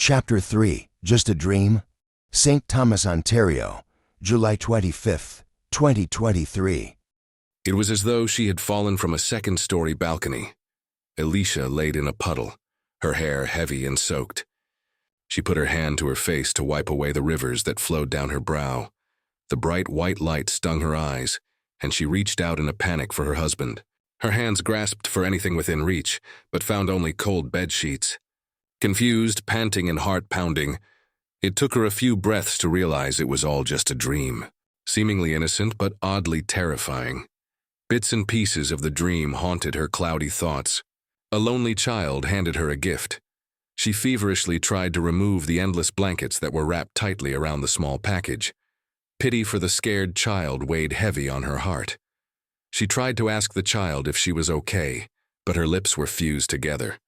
Chapter 3, Just a Dream? St. Thomas, Ontario, July 25th, 2023. It was as though she had fallen from a second-story balcony. Alicia laid in a puddle, her hair heavy and soaked. She put her hand to her face to wipe away the rivers that flowed down her brow. The bright white light stung her eyes, and she reached out in a panic for her husband. Her hands grasped for anything within reach, but found only cold bed sheets. Confused, panting, and heart-pounding, it took her a few breaths to realize it was all just a dream, seemingly innocent but oddly terrifying. Bits and pieces of the dream haunted her cloudy thoughts. A lonely child handed her a gift. She feverishly tried to remove the endless blankets that were wrapped tightly around the small package. Pity for the scared child weighed heavy on her heart. She tried to ask the child if she was okay, but her lips were fused together.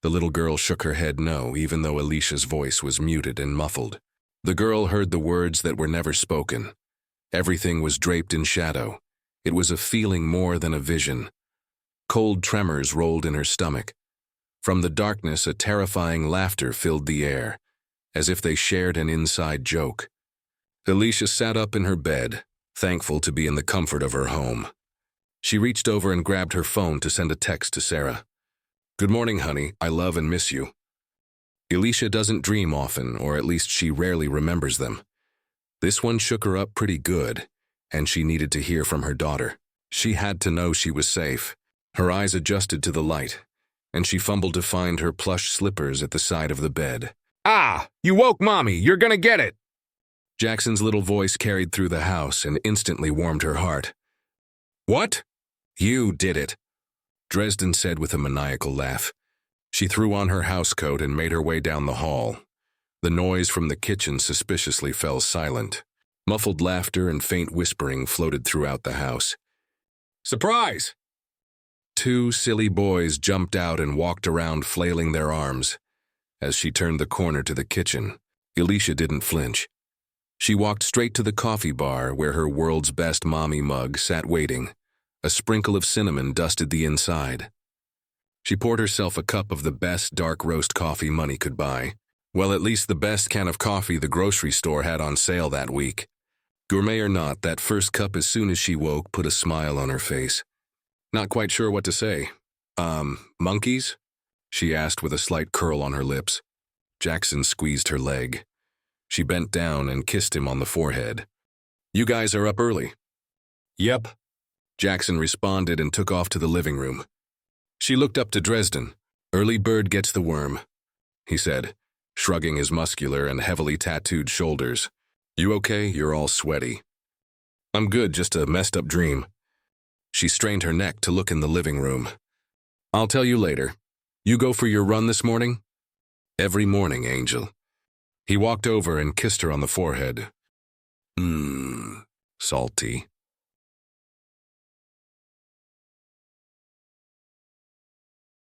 The little girl shook her head no, even though Alicia's voice was muted and muffled. The girl heard the words that were never spoken. Everything was draped in shadow. It was a feeling more than a vision. Cold tremors rolled in her stomach. From the darkness, a terrifying laughter filled the air, as if they shared an inside joke. Alicia sat up in her bed, thankful to be in the comfort of her home. She reached over and grabbed her phone to send a text to Sarah. "Good morning, honey. I love and miss you." Alicia doesn't dream often, or at least she rarely remembers them. This one shook her up pretty good, and she needed to hear from her daughter. She had to know she was safe. Her eyes adjusted to the light, and she fumbled to find her plush slippers at the side of the bed. "Ah, you woke Mommy. You're gonna get it!" Jackson's little voice carried through the house and instantly warmed her heart. "What? You did it," Dresden said with a maniacal laugh. She threw on her housecoat and made her way down the hall. The noise from the kitchen suspiciously fell silent. Muffled laughter and faint whispering floated throughout the house. "Surprise!" Two silly boys jumped out and walked around flailing their arms. As she turned the corner to the kitchen, Alicia didn't flinch. She walked straight to the coffee bar where her world's best mommy mug sat waiting. A sprinkle of cinnamon dusted the inside. She poured herself a cup of the best dark roast coffee money could buy. Well, at least the best can of coffee the grocery store had on sale that week. Gourmet or not, that first cup as soon as she woke put a smile on her face. Not quite sure what to say. Monkeys?" she asked with a slight curl on her lips. Jackson squeezed her leg. She bent down and kissed him on the forehead. "You guys are up early." "Yep," Jackson responded and took off to the living room. She looked up to Dresden. "Early bird gets the worm," he said, shrugging his muscular and heavily tattooed shoulders. "You okay? You're all sweaty." "I'm good, just a messed up dream." She strained her neck to look in the living room. "I'll tell you later. You go for your run this morning?" "Every morning, Angel." He walked over and kissed her on the forehead. Salty.